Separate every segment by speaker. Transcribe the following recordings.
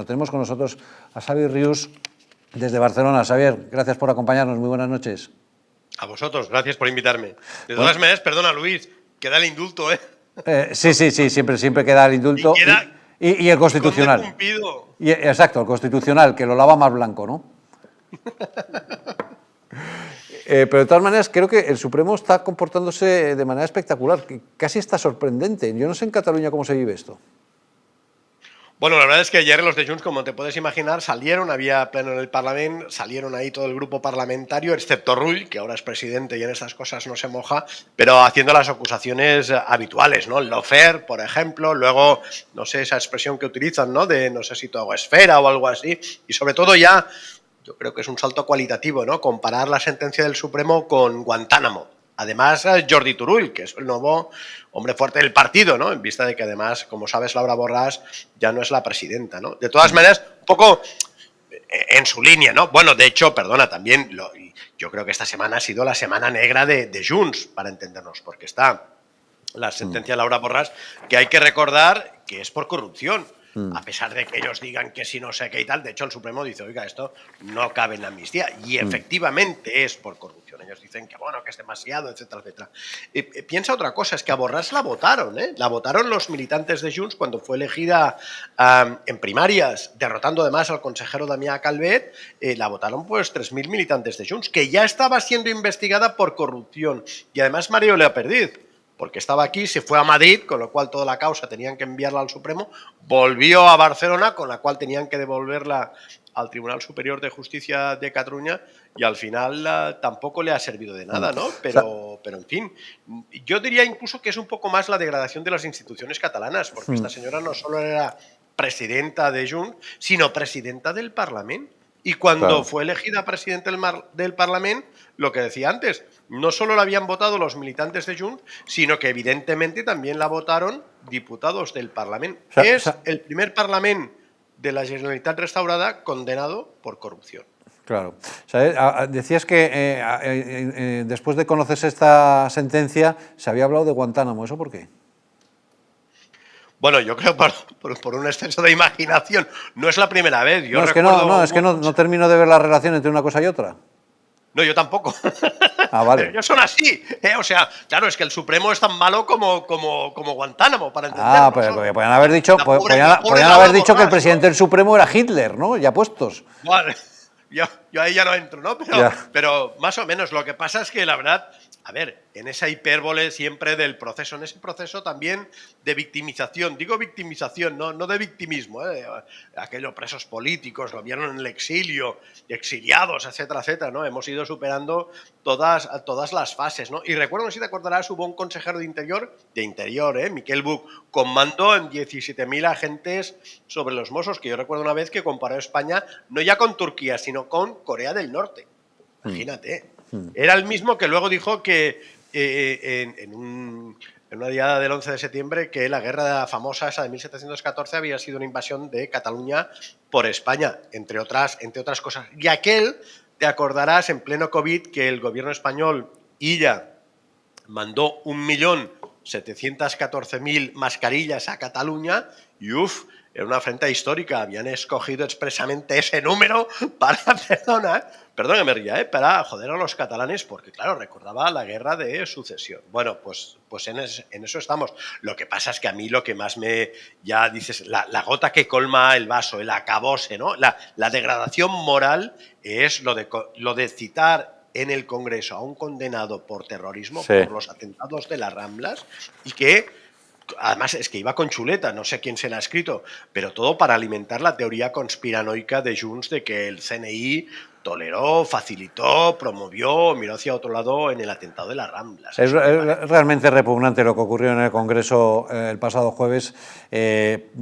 Speaker 1: Tenemos con nosotros a Xavi Rius desde Barcelona. Xavier, gracias por acompañarnos. Muy buenas noches.
Speaker 2: A vosotros, gracias por invitarme. De todas maneras, perdona Luis, queda el indulto, ¿eh?
Speaker 1: Sí, siempre queda el indulto. Y el constitucional. Exacto, el constitucional, que lo lava más blanco, ¿no? Pero de todas maneras, creo que el Supremo está comportándose de manera espectacular, que casi está sorprendente. Yo no sé en Cataluña cómo se vive esto.
Speaker 2: Bueno, la verdad es que ayer los de Junts, como te puedes imaginar, salieron, había pleno en el Parlamento, salieron ahí todo el grupo parlamentario, excepto Rull, que ahora es presidente y en estas cosas no se moja, pero haciendo las acusaciones habituales, ¿no? El lawfare, por ejemplo, luego, no sé, esa expresión que utilizan, ¿no? De no sé si todo esfera o algo así, y sobre todo ya, yo creo que es un salto cualitativo, ¿no? Comparar la sentencia del Supremo con Guantánamo. Además, Jordi Turull, que es el nuevo hombre fuerte del partido, ¿no? En vista de que además, como sabes, Laura Borràs ya no es la presidenta, ¿no? De todas maneras, un poco en su línea, ¿no? Bueno, de hecho, perdona, también yo creo que esta semana ha sido la semana negra de Junts, para entendernos, porque está la sentencia de Laura Borràs, que hay que recordar que es por corrupción. A pesar de que ellos digan que si no sé qué y tal, de hecho el Supremo dice, oiga, esto no cabe en la amnistía. Y efectivamente es por corrupción. Ellos dicen que bueno, que es demasiado, etcétera, etcétera. Piensa otra cosa, es que a Borràs la votaron, ¿eh? La votaron los militantes de Junts cuando fue elegida en primarias, derrotando además al consejero Damià Calvet, la votaron pues 3.000 militantes de Junts, que ya estaba siendo investigada por corrupción. Y además Mario León Perdiz, porque estaba aquí, se fue a Madrid, con lo cual toda la causa tenían que enviarla al Supremo, volvió a Barcelona, con la cual tenían que devolverla al Tribunal Superior de Justicia de Cataluña, y al final tampoco le ha servido de nada, ¿no? Pero en fin, yo diría incluso que es un poco más la degradación de las instituciones catalanas, porque esta señora no solo era presidenta de Junts, sino presidenta del Parlamento. Y cuando fue elegida presidenta del Parlamento, lo que decía antes, no solo la habían votado los militantes de Junts, sino que evidentemente también la votaron diputados del Parlamento. Es el primer Parlamento de la Generalitat restaurada condenado por corrupción.
Speaker 1: Claro. O sea, decías que después de conocerse esta sentencia se había hablado de Guantánamo. ¿Eso por qué?
Speaker 2: Bueno, yo creo por un exceso de imaginación. No es la primera vez.
Speaker 1: Es que no termino de ver la relación entre una cosa y otra.
Speaker 2: No, yo tampoco.
Speaker 1: Ah, vale.
Speaker 2: Ellos son así. O sea, claro, es que el Supremo es tan malo como Guantánamo, para entenderlo.
Speaker 1: Ah, pero podrían haber dicho, que el presidente del Supremo era Hitler, ¿no? Ya puestos.
Speaker 2: Vale. Yo ahí ya no entro, ¿no? Pero más o menos, lo que pasa es que la verdad, a ver, en esa hipérbole siempre del proceso, en ese proceso también de victimización, digo victimización, no de victimismo, aquellos presos políticos, lo vieron en el exilio, exiliados, etcétera, etcétera, ¿no? Hemos ido superando todas las fases, ¿no? Y recuerdo, si te acordarás, hubo un consejero de Interior, Miquel Buch, con mando en 17.000 agentes sobre los Mossos, que yo recuerdo una vez que comparó España no ya con Turquía, sino con Corea del Norte. Imagínate. Era el mismo que luego dijo que en una diada del 11 de septiembre que la guerra famosa esa de 1714 había sido una invasión de Cataluña por España, entre otras cosas. Y aquel, te acordarás, en pleno COVID, que el gobierno español, Illa, mandó 1.714.000 mascarillas a Cataluña y era una afrenta histórica. Habían escogido expresamente ese número para, perdón que me ría, para joder a los catalanes, porque claro, recordaba la guerra de sucesión. Bueno, pues en eso estamos. Lo que pasa es que a mí lo que más ya dices, la gota que colma el vaso, el acabose, ¿no? La degradación moral es lo de citar en el Congreso a un condenado por terrorismo, por los atentados de las Ramblas, y que además es que iba con chuleta, no sé quién se la ha escrito, pero todo para alimentar la teoría conspiranoica de Junts de que el CNI toleró, facilitó, promovió, miró hacia otro lado en el atentado de las Ramblas.
Speaker 1: Es realmente repugnante lo que ocurrió en el Congreso el pasado jueves,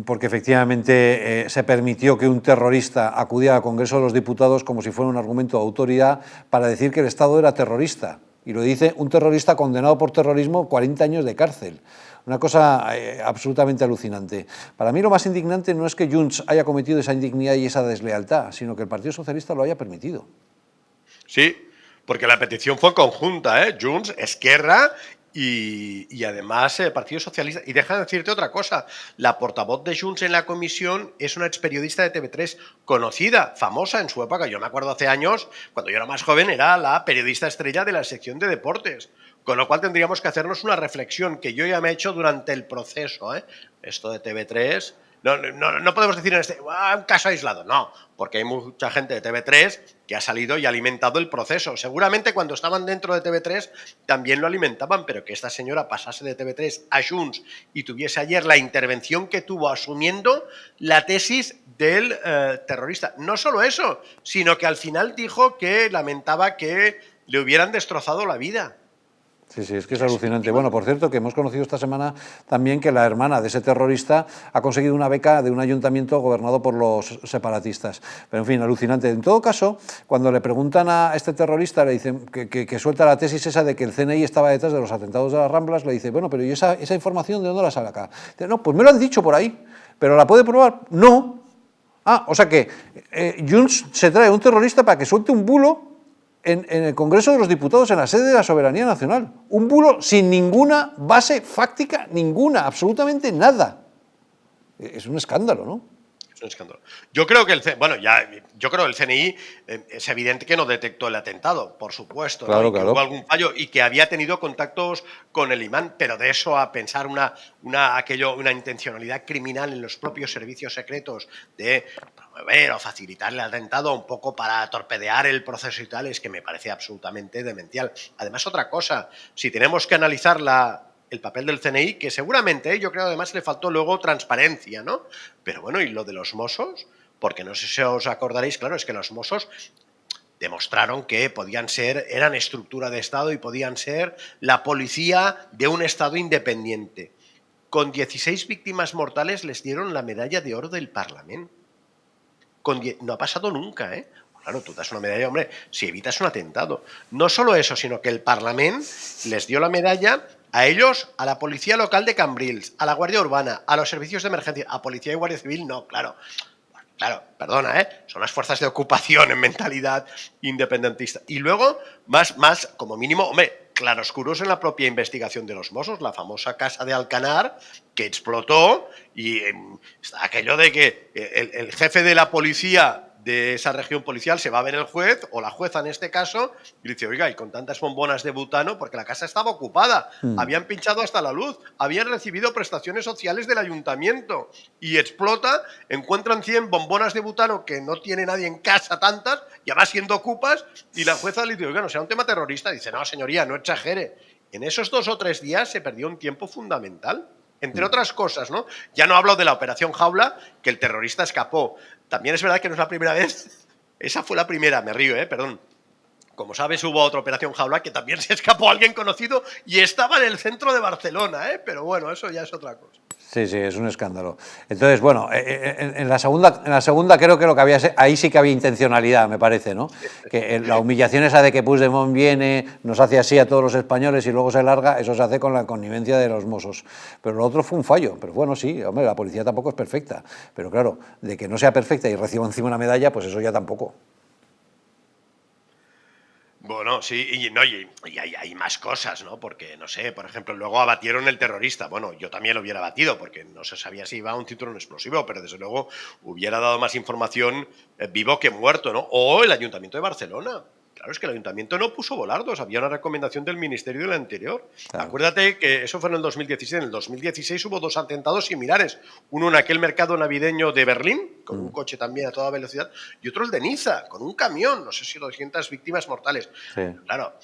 Speaker 1: porque efectivamente se permitió que un terrorista acudiera al Congreso de los Diputados como si fuera un argumento de autoridad para decir que el Estado era terrorista. Y lo dice un terrorista condenado por terrorismo, 40 años de cárcel. Una cosa absolutamente alucinante. Para mí lo más indignante no es que Junts haya cometido esa indignidad y esa deslealtad, sino que el Partido Socialista lo haya permitido.
Speaker 2: Sí, porque la petición fue conjunta, Junts, Esquerra y además el Partido Socialista. Y deja de decirte otra cosa, la portavoz de Junts en la comisión es una experiodista de TV3 conocida, famosa en su época. Yo me acuerdo hace años, cuando yo era más joven, era la periodista estrella de la sección de deportes. Con lo cual tendríamos que hacernos una reflexión que yo ya me he hecho durante el proceso. Esto de TV3... No podemos decir en un caso aislado, no, porque hay mucha gente de TV3 que ha salido y ha alimentado el proceso. Seguramente cuando estaban dentro de TV3 también lo alimentaban, pero que esta señora pasase de TV3 a Junts y tuviese ayer la intervención que tuvo asumiendo la tesis del terrorista. No solo eso, sino que al final dijo que lamentaba que le hubieran destrozado la vida.
Speaker 1: Sí, sí, es que es alucinante. Bueno, por cierto, que hemos conocido esta semana también que la hermana de ese terrorista ha conseguido una beca de un ayuntamiento gobernado por los separatistas. Pero, en fin, alucinante. En todo caso, cuando le preguntan a este terrorista, le dicen que suelta la tesis esa de que el CNI estaba detrás de los atentados de las Ramblas, le dice, bueno, pero ¿y esa información de dónde la saca? Dice, no, pues me lo han dicho por ahí, pero ¿la puede probar? No. Ah, o sea que Junts se trae a un terrorista para que suelte un bulo en el Congreso de los Diputados, en la sede de la Soberanía Nacional. Un bulo sin ninguna base fáctica, ninguna, absolutamente nada. Es un escándalo, ¿no?
Speaker 2: Es un escándalo. Yo creo que el CNI es evidente que no detectó el atentado, por supuesto,
Speaker 1: claro,
Speaker 2: ¿no? Y que
Speaker 1: claro.
Speaker 2: hubo algún fallo y que había tenido contactos con el imán, pero de eso a pensar una intencionalidad criminal en los propios servicios secretos de promover o facilitar el atentado un poco para torpedear el proceso y tal, es que me parece absolutamente demencial. Además, otra cosa, si tenemos que analizar el papel del CNI, que seguramente, yo creo, además le faltó luego transparencia, ¿no? Pero bueno, ¿y lo de los Mossos? Porque no sé si os acordaréis, claro, es que los Mossos demostraron que eran estructura de Estado y podían ser la policía de un Estado independiente. Con 16 víctimas mortales les dieron la medalla de oro del Parlamento. No ha pasado nunca, ¿eh? Claro, tú das una medalla, hombre, si evitas un atentado. No solo eso, sino que el Parlamento les dio la medalla a ellos, a la Policía Local de Cambrils, a la Guardia Urbana, a los servicios de emergencia, a Policía y Guardia Civil, no, claro. Claro, perdona, son las fuerzas de ocupación en mentalidad independentista. Y luego, más como mínimo, hombre, claroscuros en la propia investigación de los Mossos, la famosa casa de Alcanar, que explotó, y está aquello de que el jefe de la policía de esa región policial se va a ver el juez, o la jueza en este caso, y dice, oiga, y con tantas bombonas de butano, porque la casa estaba ocupada, habían pinchado hasta la luz, habían recibido prestaciones sociales del ayuntamiento, y explota, encuentran 100 bombonas de butano que no tiene nadie en casa tantas, y además siendo ocupas, y la jueza le dice, oiga, no sea un tema terrorista, dice, no, señoría, no exagere. En esos 2 o 3 días se perdió un tiempo fundamental. Entre otras cosas, ¿no? Ya no hablo de la operación Jaula, que el terrorista escapó. También es verdad que no es la primera vez. Esa fue la primera, me río, perdón. Como sabes, hubo otra operación Jaula que también se escapó alguien conocido y estaba en el centro de Barcelona, pero bueno, eso ya es otra cosa.
Speaker 1: Sí, sí, es un escándalo. Entonces, bueno, en la segunda creo que lo que había, ahí sí que había intencionalidad, me parece, ¿no? Que la humillación esa de que Puigdemont viene, nos hace así a todos los españoles y luego se larga, eso se hace con la connivencia de los Mossos. Pero lo otro fue un fallo. Pero bueno, sí, hombre, la policía tampoco es perfecta. Pero claro, de que no sea perfecta y reciba encima una medalla, pues eso ya tampoco.
Speaker 2: Bueno, sí, y hay más cosas, ¿no? Porque, no sé, por ejemplo, luego abatieron el terrorista. Bueno, yo también lo hubiera abatido, porque no se sabía si iba a un cinturón explosivo, pero desde luego hubiera dado más información vivo que muerto, ¿no? O el Ayuntamiento de Barcelona. Claro, es que el Ayuntamiento no puso volardos, había una recomendación del Ministerio del Interior. Claro. Acuérdate que eso fue en el 2016. En el 2016 hubo 2 atentados similares. Uno en aquel mercado navideño de Berlín, con un coche también a toda velocidad, y otro el de Niza, con un camión, no sé si 200 víctimas mortales. Sí. Claro,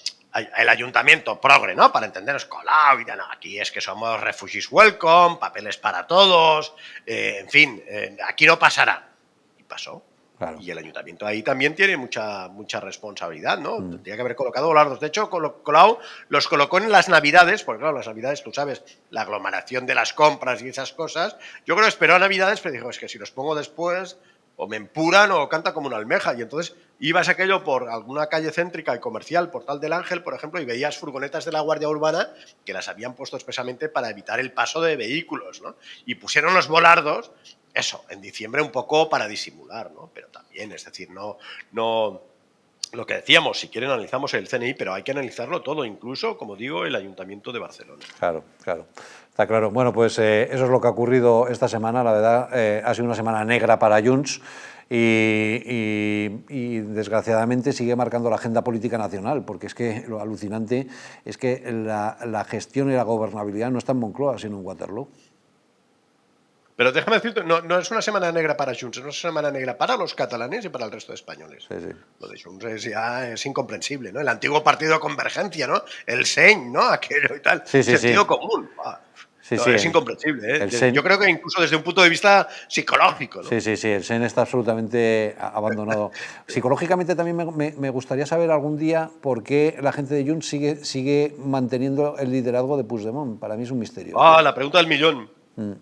Speaker 2: el Ayuntamiento progre, ¿no? Para entendernos, Colau y no, aquí es que somos refugees welcome, papeles para todos, en fin, aquí no pasará. Y pasó. Claro. Y el ayuntamiento ahí también tiene mucha responsabilidad, ¿no? Tendría que haber colocado volardos. De hecho, Colau los colocó en las Navidades, porque claro, las Navidades, tú sabes, la aglomeración de las compras y esas cosas. Yo creo que esperó a Navidades, pero dijo, es que si los pongo después, o me empuran o canta como una almeja. Y entonces ibas aquello por alguna calle céntrica y comercial, Portal del Ángel, por ejemplo, y veías furgonetas de la Guardia Urbana que las habían puesto expresamente para evitar el paso de vehículos, ¿no? Y pusieron los volardos, eso, en diciembre un poco para disimular, ¿no? Pero también, es decir, no lo que decíamos, si quieren analizamos el CNI, pero hay que analizarlo todo, incluso, como digo, el Ayuntamiento de Barcelona.
Speaker 1: Claro, claro. Está claro. Bueno, pues eso es lo que ha ocurrido esta semana. La verdad, ha sido una semana negra para Junts y desgraciadamente sigue marcando la agenda política nacional, porque es que lo alucinante es que la gestión y la gobernabilidad no está en Moncloa, sino en Waterloo.
Speaker 2: Pero déjame decirte, no es una semana negra para Junts, es una semana negra para los catalanes y para el resto de españoles.
Speaker 1: Sí, sí.
Speaker 2: Lo de Junts es incomprensible, ¿no? El antiguo partido de Convergencia, ¿no? El SEñ, ¿no? Aquello y tal.
Speaker 1: Sí, sí,
Speaker 2: Sentido
Speaker 1: sí.
Speaker 2: común.
Speaker 1: Sí,
Speaker 2: No,
Speaker 1: sí,
Speaker 2: es incomprensible, ¿eh?
Speaker 1: el
Speaker 2: Yo creo que incluso desde un punto de vista psicológico, ¿no?
Speaker 1: Sí, sí, sí, el SEN está absolutamente abandonado. Psicológicamente también me gustaría saber algún día por qué la gente de Junts sigue manteniendo el liderazgo de Puigdemont. Para mí es un misterio.
Speaker 2: Ah, la pregunta del millón.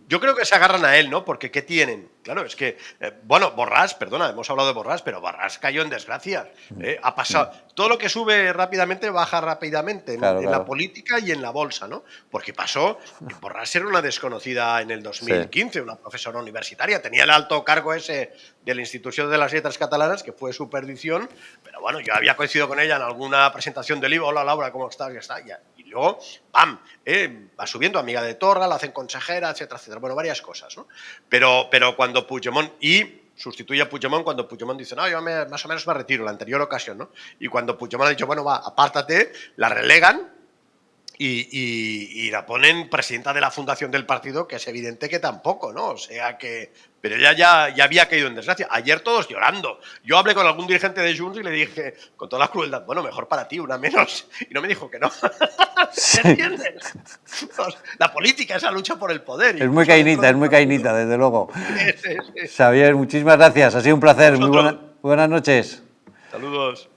Speaker 2: Yo creo que se agarran a él, ¿no? Porque ¿qué tienen? Claro, es que, bueno, Borràs, perdona, hemos hablado de Borràs, pero Borràs cayó en desgracia. Ha pasado. Todo lo que sube rápidamente baja rápidamente en,
Speaker 1: Claro,
Speaker 2: en
Speaker 1: claro.
Speaker 2: la política y en la bolsa, ¿no? Porque pasó, Borràs era una desconocida en el 2015, una profesora universitaria, tenía el alto cargo ese de la Institución de las Letras Catalanas, que fue su perdición, pero bueno, yo había coincidido con ella en alguna presentación del libro, hola Laura, ¿cómo estás? Ya está, ya. Y luego, ¡pam!, va subiendo, amiga de Torra, la hacen consejera, etcétera, etcétera. Bueno, varias cosas, ¿no? Pero cuando Puigdemont, y sustituye a Puigdemont cuando Puigdemont dice, no, yo más o menos me retiro, la anterior ocasión, ¿no? Y cuando Puigdemont ha dicho, bueno, va, apártate, la relegan y la ponen presidenta de la fundación del partido, que es evidente que tampoco, ¿no? O sea que... Pero ella ya había caído en desgracia. Ayer todos llorando. Yo hablé con algún dirigente de Junts y le dije, con toda la crueldad, bueno, mejor para ti, una menos. Y no me dijo que no. ¿Me entiendes? La política es la lucha por el poder.
Speaker 1: Es muy cainita, desde luego.
Speaker 2: Sí.
Speaker 1: Xavier, muchísimas gracias. Ha sido un placer. Muy
Speaker 2: Vosotros.
Speaker 1: buenas noches.
Speaker 2: Saludos.